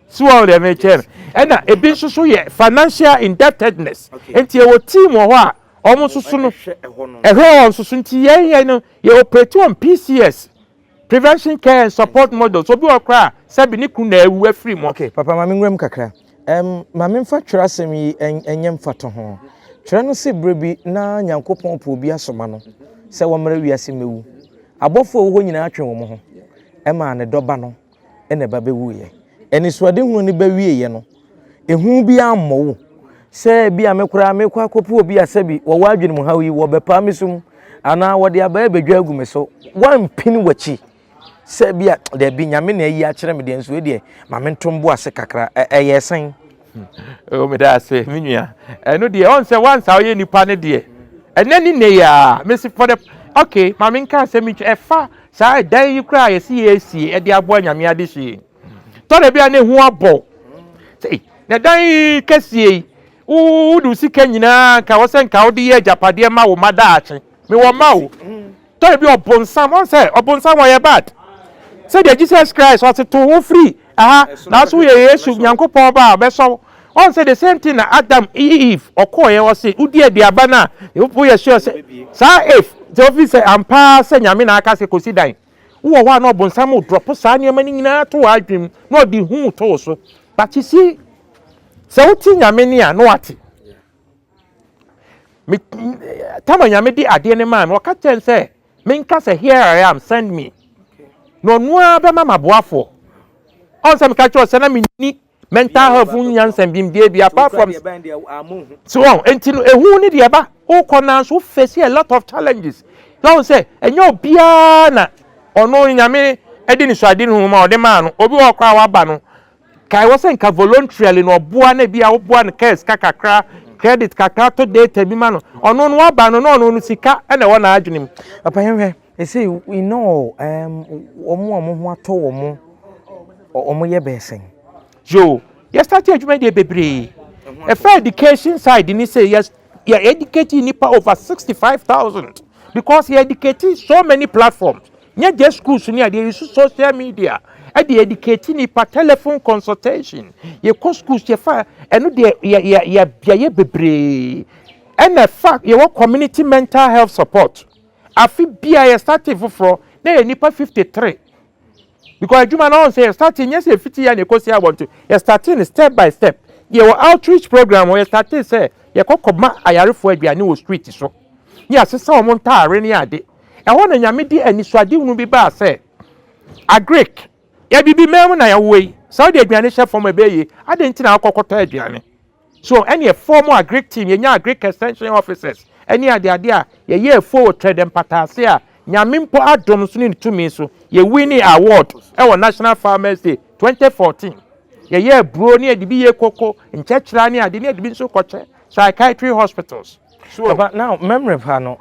so all the mention and a bit so financial indebtedness and your team or almost so no a home so no you operate on PCS prevention care and support model so be okra sabi ni kuna ewu free mo okay papa mami ngwem kakra mami mfa twera asemi enyem fato ho twera no se brebi na nyankopon po obi asoma no se wo mra wiase mewu abofo wo nyina atwe wo mo ho ema ne doba no ene ba bewu ye eni suade hu ni ba wie ye no ehu bi ammo se bi amekura amekwa akopu obi asabi wo wadwene mu hawi wo bepa mesum ana wo de aba ebedwa agume so wan pin wachi se bi a de bi nyame na yi a kire me de nso e de ma mentombo ase kakra yesen o me da se minua eno de on se once aye nipa ne de enani ne ya mesi for the okay ma menka se mi efa sa dan yi kra ye si esi e de abo nyame ade hye to de bia ne hu abo sei na dan kasie u du sika nyina ka wo se nka wo de ye japade ma wo madaache me wo ma wo to de bia obonsam on se obonsam wo ye bad say the Jesus Christ was to wo free na so ye Yesu nyankopon ba be so on say the same thing na Adam Eve okoye was say udi e diaba na wo ye sure say sa if the office ampa say nyame na aka se kosi dan wo wa na obonsam wo drop sa niam ni nyina to adwem na odi hu to so but you see say uti nyame ni a no ati me tama nyame di ade ne man wo ka chen say me nka say here I am send me no noa be mama boafo on some catch us na me ni mental health nyansan bim de bia apart from so on entino ehu ni de ba o kona so face a lot of challenges now say enyo bia na ono nyame edi ni so ade no ma o de ma no obi wo kwa wa ba no kai wo sen ka voluntarily no boa na bia wo boa na case kakakra credit kakra to data bi ma no ono no wa ba no no sika e na wo na adwenim papa hwe they say we know omo ho ato omo ye besen yo yesterday adwuma de bebre a fair education side ni say yes you educating nipa over 65,000 because you educating so many platforms nya just schools ni ade use social media and the educating nipa telephone consultation you go schools you fa eno de ya bebre and the fact you want community mental health support afi bia ya starting for na nipa 53 because adwuma na on say starting yes 50 year na kosi abonto you starting step by step your outreach program or you starting say you kokoma ayarefo aduane wo street so ya sesa o montaare ni ade ɛhɔ na nyame di aniswade hunu bi ba sɛ agric ya bibi mem na ya wei Saudi aduane chef from ebeye adenti na akokota aduane so any form agric team yenya agric extension officers any ade a ye forward trade empatase a nyame mpo adom so ni tumi so ye winning award e National Farmers Day 2014 ye bro ni ade bi ye koko nchechira ni ade ni ade bi so koche psychiatry hospitals so but now memory pa no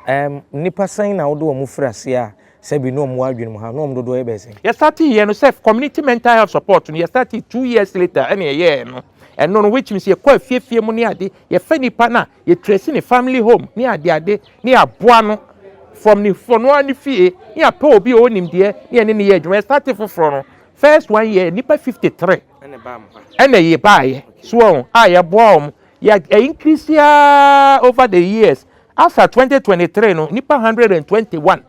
nipa san na wo do mu frase a sebi no mu adwene mu ha no do do e be say you started here no self community mental health support no you started 2 years later and a year no and no which means you kwa fie mu ni ade ye fa nipa na ye trace ni family home ni ade ni aboa no from ni fono ani fie ni apa obi o nim de ni ne ye adwuma started for no first 1 year nipa 53 ene ba mu ha ene ye ba ye so ya boa ya increase over the years after 2023 no nipa 121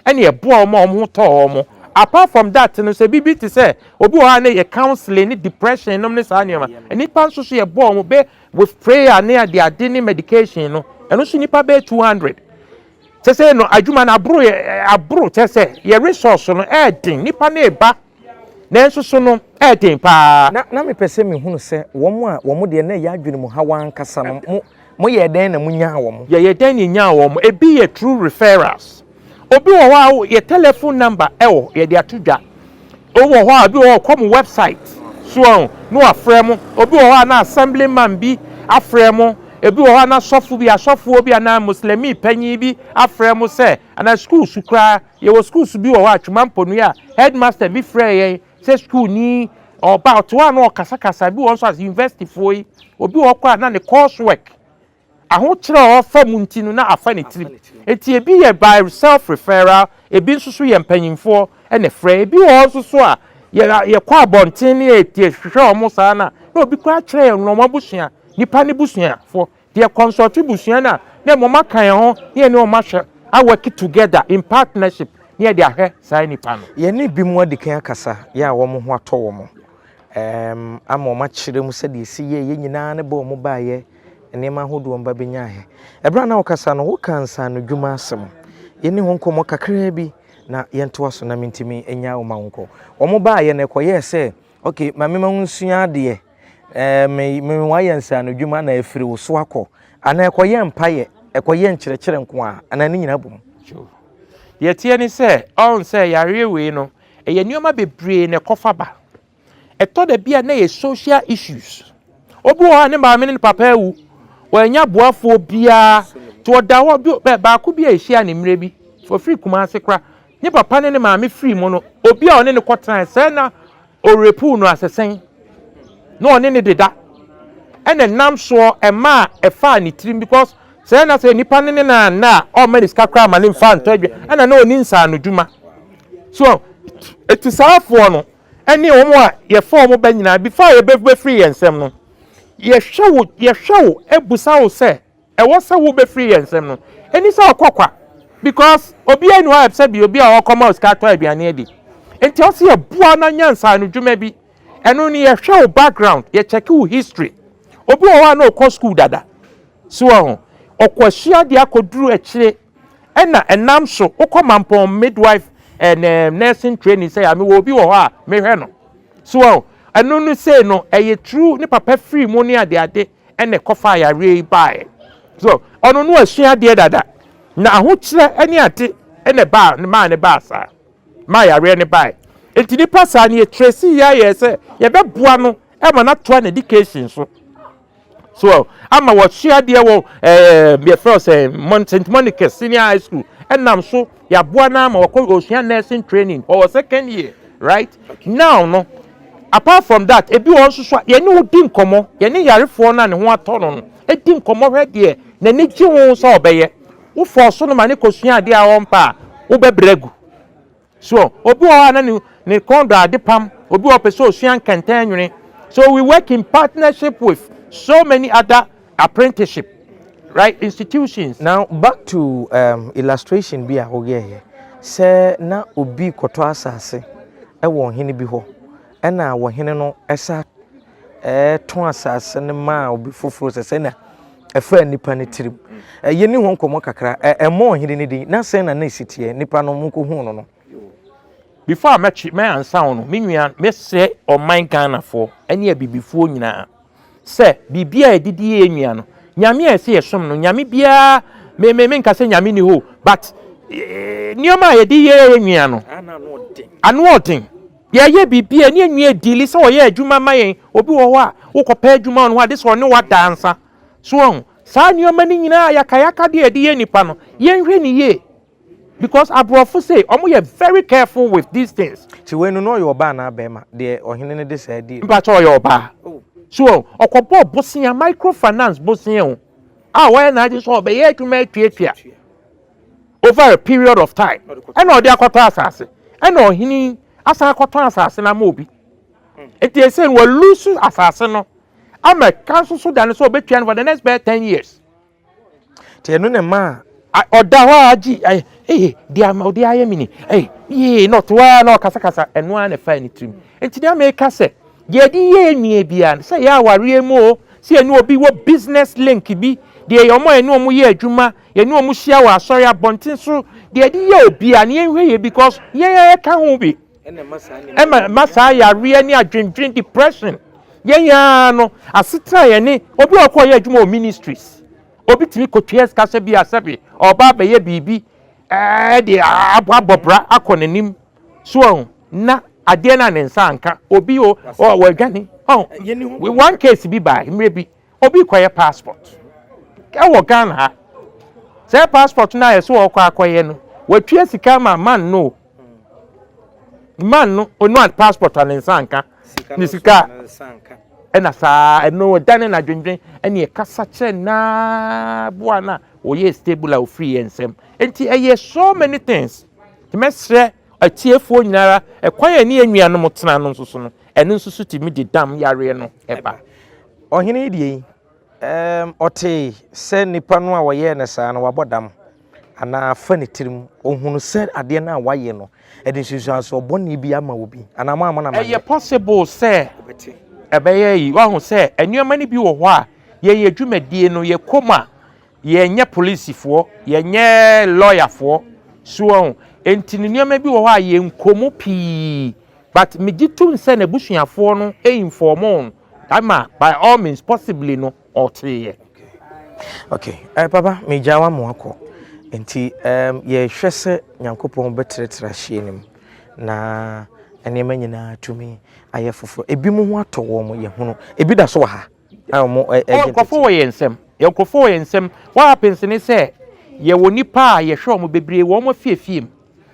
ene ye boa omo to omo apart from that no say bibi ti say obi o ha na ye counseling ni depression no ne sa niam nipa nso so ye boa omo be with prayer na the ade ni medication no eno so nipa be 200 say no adwuma na abro say ye resource no din nipa na eba na nso so no din pa na me pese me hunu se wo de na ya adwene mu ha wan kasa no mo ye den na munya wo mo ye den ni nya wo mo ebi ye true referrals obi wo ho ye telephone number ewo ye de atudwa owo ho abi wo come website so no afrɛ mo obi wo ho na assemblyman bi afrɛ mo ebi wo ho na sɔfo bi asɔfo bi na muslimi panyi bi afrɛ mo sɛ ana school sukra ye wo school bi wo ho atwuma mponu ya headmaster bi frɛ ye say school ni about one no kasa bi won so as university foi obi wo kwa na ne coursework aho kire o fa muntinu na afa ne tiri eti ebi ye by self referral ebi nsusu ye mpanyimfo ene frɛ ebi wo so so a ye kwa bonten ne eti hwehwɛ o mo sa na obi kwa kire ye no mabusua nipa ne busuafo de consult busua na mo makan ho ne o ma hwɛ I work together in partnership near the ahwe sai nipa no ye ne bi mu adikan akasa ya wo mo ho atɔ wo mo ama ma kyerɛ mu sɛ de si ye nyina ne bo mo ba ye enema hodo mba benya he ebra na wokasa no wo kansa no dwuma asem ye ne ho nkomo kakra bi na ye nto so na mentimi enya wo ma nko wo mo ba ye ne koye sɛ okay ma me ma nsua de me wa ye nsa no dwuma na afiri wo so akɔ ana ekoye mpaye ekoye nkyerɛkyerɛ nko a ana ne nyina bom ye tie ni sɛ on sɛ yare we no ye nneoma bebree na kofa ba eto da bia na ye social issues obi wo ha ne ba me ne papa ewu wanya boafo bia to da ho ba ko bia ehia ne mre bi for free kuma ase kra ne papa ne ma me free mo no obi a one ne kotran sɛ na o repu no asesen no one ne deda ene nam so ema efa ne trim because sɛ na sɛ nipa ne na o ma diska kra ma ne mfa nto adwa ana na oni nsa no dwuma so etisafo no ene wo mo a ye fa mo ba nyina before ye be free yensem no ye hwewo ebusa wo se e wo se wo be free yensem no eni se okokwa because obi anu ha se bi obi a okoma oska to aduane edi enti o se ye bua na nyansa no dwuma bi eno ni ye hwewo background ye check wo history obi wo ha na okọ school dada so ho okwahia de akoduru akire ena enam so okoma mpom midwife and nursing training say am wo obi wo ha me hwe no so anu no say no eye true ni papa free mo ni ade ene kofa ya re buy so onu no asua de dada na ahokire ene ade ene ba ma ne ba sa ma ya re ne buy enti ni pasa ni tracy ya ye say ye be boa no e ma na to an education so ama wo sua de wo be first St. Monica Senior High School enam so ya boa na ma wo osua nursing training or second year right now no apart from that ebi won so ye ne odi nkomo ye ne yarefo na ne ho atɔ no edi nkomo hwe de na ne gi ho so obeye wo fo so no ma ne kosua de a won pa wo bebregu so obi wo na ne kondo ade pam obi wo pese osua nkantan nwene so we work in partnership with so many other apprenticeship right institutions. Now back to illustration bi a wo ge here say na obi koto asase e wo hene bi ho ena wo hene no esa ton asase ne ma obi foforo se na efa nipa ne tirim ye ni ho nkomo kakra emo hiri ni din na sen na na sitie nipa no mu ko hu no no before me ansa no me nua me se o man Ghana for ene abibifo nyina se bibia edidi enua no nyame ese yesom no nyame bia me nka se nyame ni ho but nioma yedi ye enua no anu odin ye bibia ni enua dili se o ye adwuma mayen obi wo ho a wo kopa adwuma no ho ade so ne wa dansa so sa nioma ni nyina yakayaka de edi ye nipa no ye nhwe ni ye because abrofo say omo ye very careful with these things ti we no yo ba na abema de ohene ne de sa di mpa cho yo ba so okobo bosia microfinance bosia o why na je so be ye tuma tuatua over a period of time and o de akota asase and ohini asa akota asase na ma obi enti ese we lose asase no ama council so dan so obetua for the next 10 years ti enu ne ma oda ho aji dia ma odi ayemini not wa no kasa enu an fa ni trim enti dia make say ye di ye nwie bia say ya ware mu say enu obi wo business link bi dia ye omo enu omo ye adwuma enu omo hia wa asori abontin so dia di ye obi an ye hwe ye because ye ka ho bi masa ya re ni adwendwen depression ye ya no asitra ye ni obi okọ ye adwuma o ministries obi timi kotues kase bi asabi oba be ye bibi de abobra akonenim so na ade na ne nsa anka obi o wadwane we one case bi ba mre bi obi kwaye passport e wo Ghana ha say passport na ye so akwaye no watue sika man no onu passport na nsa anka ni sika ena sa eno dane na dwendwen ene kasa che na boa na oye stable or free ensem enti eye so many things timesre atiefo nyinara ekwan ani enua no motena no nsoso no eno nsoso timi di dam yare no eba ohene die ote se nipa no a woye ne sa no wabodam ana fa ne tirim ohunu se ade na waye no ede nsusu oboni bi ama obi ana ma na eye possible say ebeye yi wa hu se enuama ni bi wo ho a ye adwumadie no ye koma ye nye policefo ye nye lawyerfo so enti enuama bi wo ho a ye nkomu pii but megitum se na busuafo no inform on ama by all means possibly no otiye okay papa mejawa mo akọ enti ye hwese nyankopon betretra hyenim na enema nyina tumi aye foforo ebi mu ho atowo mo ye hunu ebi da so ha mo nkofo wo yensem ye nkofo wo yensem what happens ni say ye woni pa ye hwe mo bebre wo mo fiefiem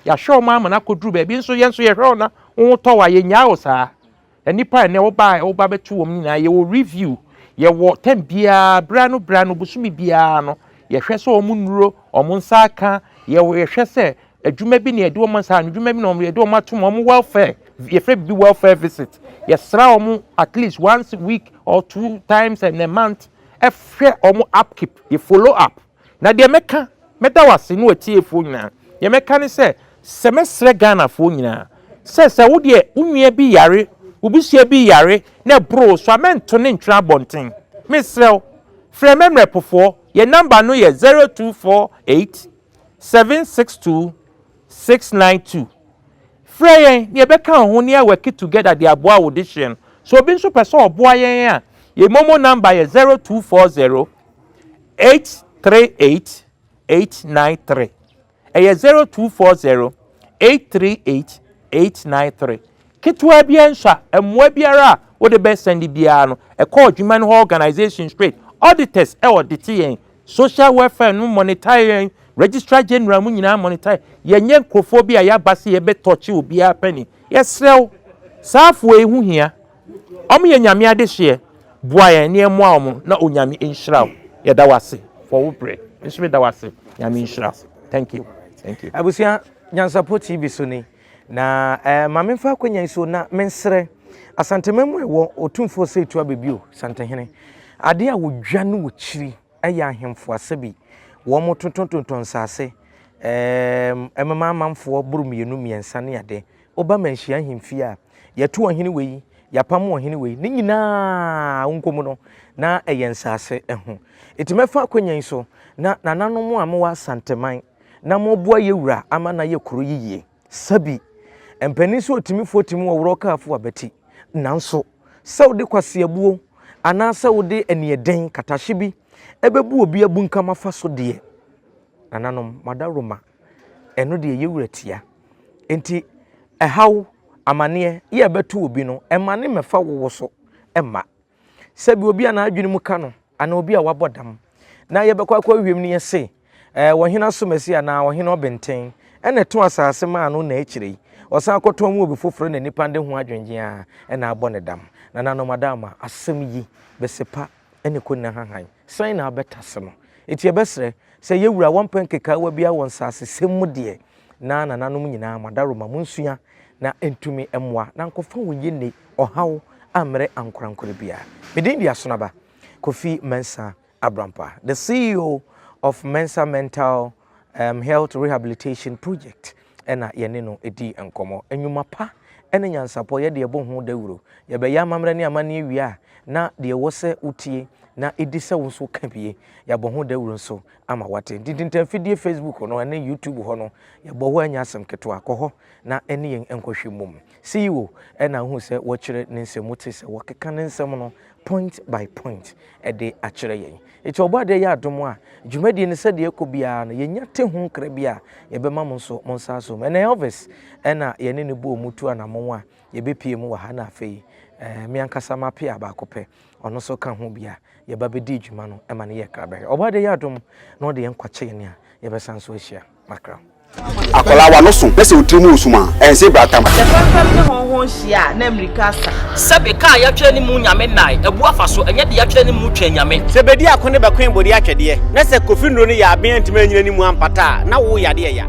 ya hwe mo amana koduru ba bi nso ye hwe na wo to wa ye nya wo saa enipa ne wo ba betu wo nyina ye wo review ye wo tem bia brano busumi bia no ye hwe so wo nuro o mo nsaka ye wo ye hwe se adwuma bi ne ede wo mansa adwuma bi no mo ede wo matom mo welfare ye free be welfare visit ye sra wo at least once a week or 2 times in a month e free wo upkeep ye follow up na de meka meda wase no atiefo nyina ye meka ne se mesre Ghana fo nyina se wo de unua bi yare obusia bi yare na bro so amento ne ntwa bonten mesrew free memrepofo ye number no ye 0248 762 692 Frey ye beka ho ne work together the aboa audition so bi nso person oboa yen a ye momo number ye 0240 838 893 ye 0240 838 893 kitwa bia nsa emwa biara wo de be send bia no e call human organization straight auditors e audit yen social welfare no monitoring registrar general mu nyina monitor yenye nkrofobia ya base ye betochi obi apani yesrew safo ehu hia omo ye nyame adehye boa ye ne emu awo na onyame enhiraw ye da wase for we pray nshime da wase nyame enhiraw thank you abusia Nyansapo TV so ni na mamemfa kwanya iso na mensere asantememu ewo otumfo se etua bebio santehene ade a wodwa no wochiri aya ahemfo asabi wo mo tontonton sase emema manfo buru mienu miensa ne ade oba manhia hemfi a yeto ohene weyi yapam ohene we ni nyina nkomu no na ensase eho etimefa akwanyan so na nananom a mo wa santeman na mo boa yewura ama na ye kuro yiye sabi empani so otimifo otimi wo woro kaafo abati nanso sawde kwase abuo ana sawde enieden katahye bi ebebu obi abunkama fa so de nananom madaroma eno de yewura tia enti ehaw amane ye beto obi no emane mefa wo so emma sabi obi ana adwene mu ka no ana obi a wabodam na ye bekwa kwa wiem ne yese wohena somasi ana wohena obenten ene to asase ma no na ekire osan akoto mu obi foforo na nipa nde ho adwenje a ena abone dam na nanom adama asem yi besepa ene ko na hanhan san na abetase no eti ebesre se yewura wonpen keka wa bia won sase semu de na nanom nyina madaroma munsua na entumi emwa na nkofa wonyene ohaw amre ankorankore bia medin dia sonaba Kofi Mensa Abrampa, the CEO of Mensa Mental Health Rehabilitation Project ena yeneno edi enkomo enwuma pa ene nyansapo ye de ebo ho dawuro ye be ya mamre ne amane wi na de wose utie na edise wo so ka bie ya bo ho dawuro nso ama wate didintan fidie Facebook no ene YouTube ho no ye bo ho anya asem keto akọ na ene yen enkohwe mum CEO ena hu se wo kire ne nsemuti se wo keka ne nsem no point by point ede akire yen eti obade ya adomo a dwumadi ne se de ekobia na yenya te ho nkra bia ye be mam nso monsa so ene Elvis ena ye ne bo mutu anamon a ye be pie mu wa ha na afei me ankasa ma Appiah ba kope ono so ka ho bia ye ba be di dwuma no ema ne ye kra be obade ya adom na ode ye nkwache ne a ye be sanso ahia makra akola wa no so pese utrimu usuma ense bratam the family ne honhon hia na America sa sebe ka ya twere ni mu nyame nai ebu afaso enye de ya twere ni mu twa nyame sebedi akone be kwen bodi atwede na se Kofi Nro ne ya aben ntime nyina ni mu ampata na wo yade ya